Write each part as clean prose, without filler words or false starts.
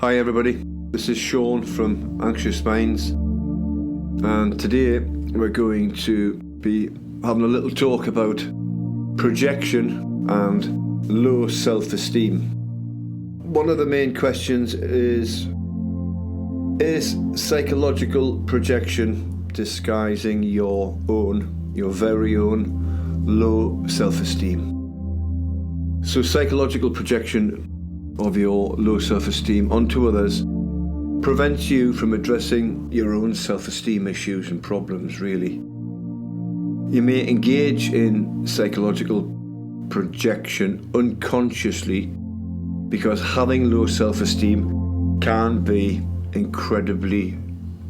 Hi everybody, this is Sean from Anxious Minds, and today we're going to be having a little talk about projection and low self-esteem. One of the main questions is psychological projection disguising your very own low self-esteem? So psychological projection of your low self-esteem onto others prevents you from addressing your own self-esteem issues and problems, really. You may engage in psychological projection unconsciously because having low self-esteem can be incredibly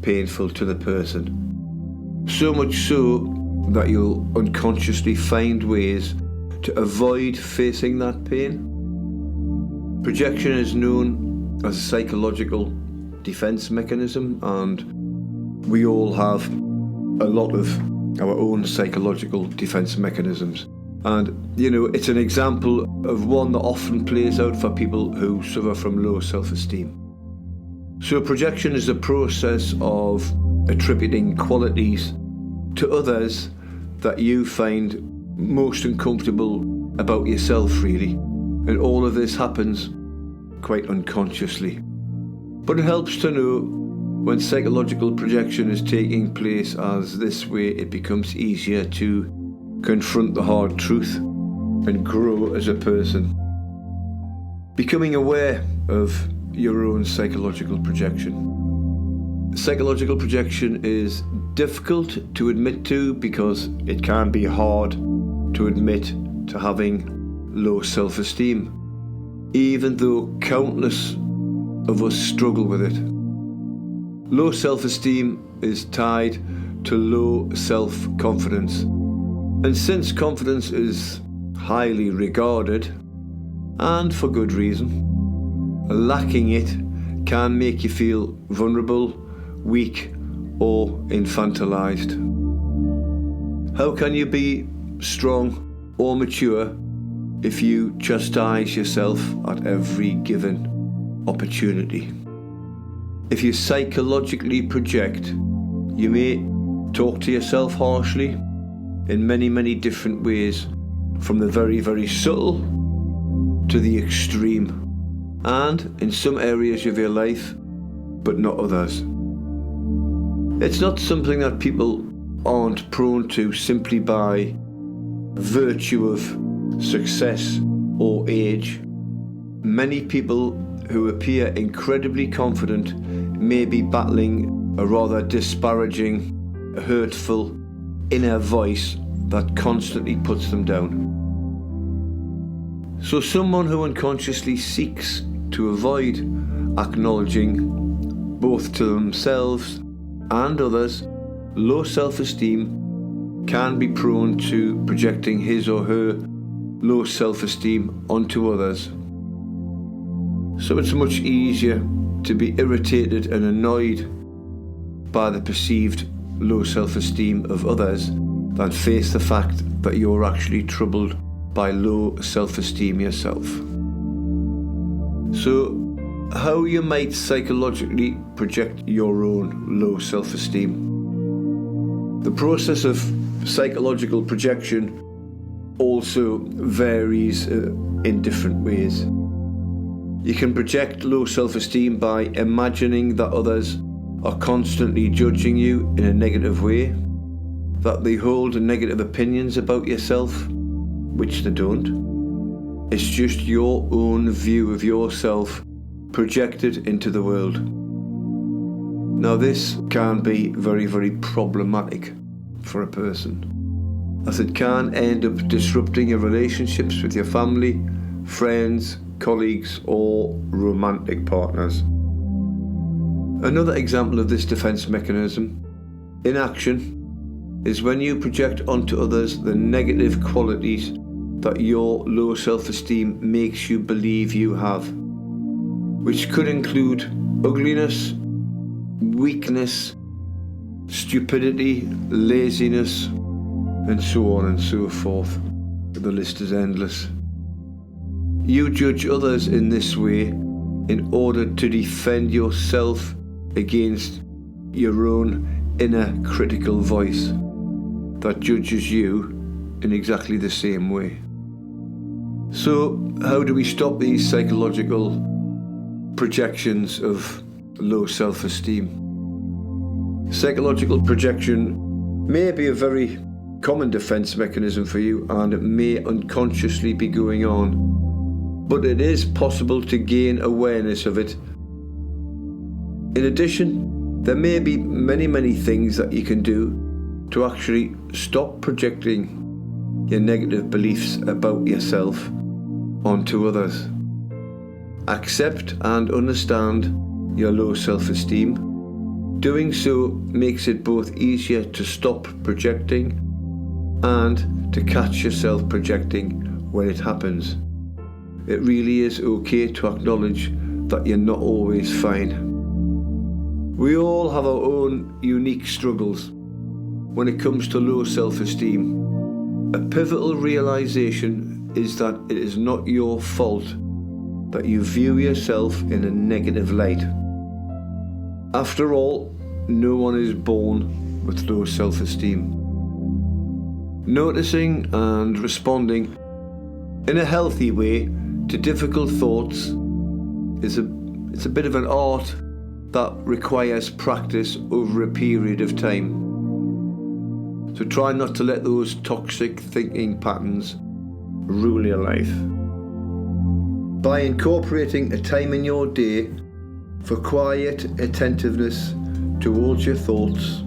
painful to the person. So much so that you'll unconsciously find ways to avoid facing that pain. Projection is known as a psychological defense mechanism, and we all have a lot of our own psychological defense mechanisms. And, it's an example of one that often plays out for people who suffer from low self-esteem. So projection is the process of attributing qualities to others that you find most uncomfortable about yourself, really. And all of this happens quite unconsciously. But it helps to know when psychological projection is taking place, as this way it becomes easier to confront the hard truth and grow as a person. Becoming aware of your own psychological projection. Psychological projection is difficult to admit to because it can be hard to admit to having low self-esteem, even though countless of us struggle with it. Low self-esteem is tied to low self-confidence, and since confidence is highly regarded, and for good reason, lacking it can make you feel vulnerable, weak, or infantilized. How can you be strong or mature if you chastise yourself at every given opportunity? If you psychologically project, you may talk to yourself harshly in many, many different ways, from the very, very subtle to the extreme, and in some areas of your life, but not others. It's not something that people aren't prone to simply by virtue of success or age. Many people who appear incredibly confident may be battling a rather disparaging, hurtful inner voice that constantly puts them down. So someone who unconsciously seeks to avoid acknowledging, both to themselves and others, low self-esteem can be prone to projecting his or her low self-esteem onto others. So it's much easier to be irritated and annoyed by the perceived low self-esteem of others than face the fact that you're actually troubled by low self-esteem yourself. So, how you might psychologically project your own low self-esteem. The process of psychological projection also varies in different ways. You can project low self-esteem by imagining that others are constantly judging you in a negative way, that they hold negative opinions about yourself, which they don't. It's just your own view of yourself projected into the world. Now this can be very, very problematic for a person, as it can end up disrupting your relationships with your family, friends, colleagues, or romantic partners. Another example of this defense mechanism in action is when you project onto others the negative qualities that your low self-esteem makes you believe you have, which could include ugliness, weakness, stupidity, laziness, and so on and so forth. The list is endless. You judge others in this way in order to defend yourself against your own inner critical voice that judges you in exactly the same way. So, how do we stop these psychological projections of low self-esteem? Psychological projection may be a very common defense mechanism for you, and it may unconsciously be going on, but it is possible to gain awareness of it. In addition, there may be many things that you can do to actually stop projecting your negative beliefs about yourself onto others. Accept and understand your low self-esteem. Doing so makes it both easier to stop projecting and to catch yourself projecting when it happens. It really is okay to acknowledge that you're not always fine. We all have our own unique struggles when it comes to low self-esteem. A pivotal realization is that it is not your fault that you view yourself in a negative light. After all, no one is born with low self-esteem. Noticing and responding in a healthy way to difficult thoughts is a bit of an art that requires practice over a period of time. So try not to let those toxic thinking patterns rule your life. By incorporating a time in your day for quiet attentiveness towards your thoughts,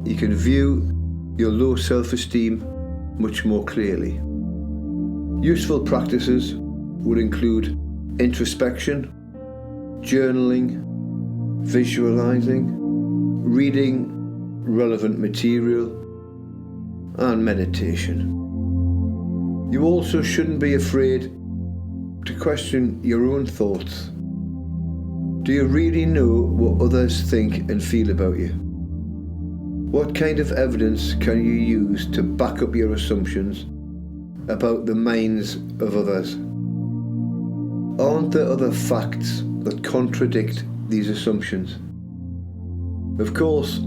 you can view your low self-esteem much more clearly. Useful practices would include introspection, journaling, visualizing, reading relevant material, and meditation. You also shouldn't be afraid to question your own thoughts. Do you really know what others think and feel about you? What kind of evidence can you use to back up your assumptions about the minds of others? Aren't there other facts that contradict these assumptions? Of course,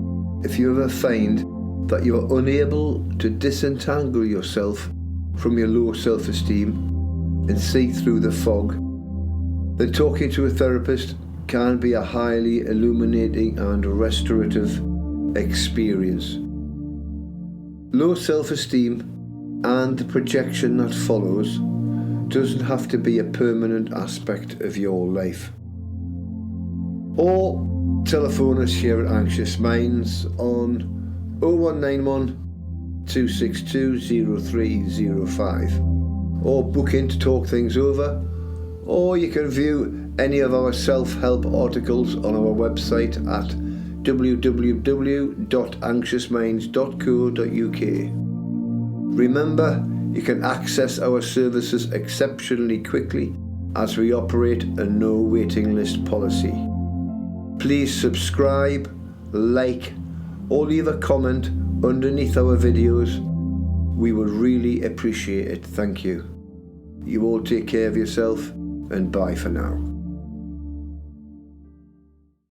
if you ever find that you are unable to disentangle yourself from your low self-esteem and see through the fog, then talking to a therapist can be a highly illuminating and restorative experience. Low self-esteem and the projection that follows doesn't have to be a permanent aspect of your life. Or telephone us here at Anxious Minds on 0191 262 0305, or book in to talk things over, or you can view any of our self-help articles on our website at www.anxiousminds.co.uk. Remember, you can access our services exceptionally quickly as we operate a no waiting list policy. Please subscribe, like, or leave a comment underneath our videos. We would really appreciate it. Thank you. You all take care of yourself, and bye for now.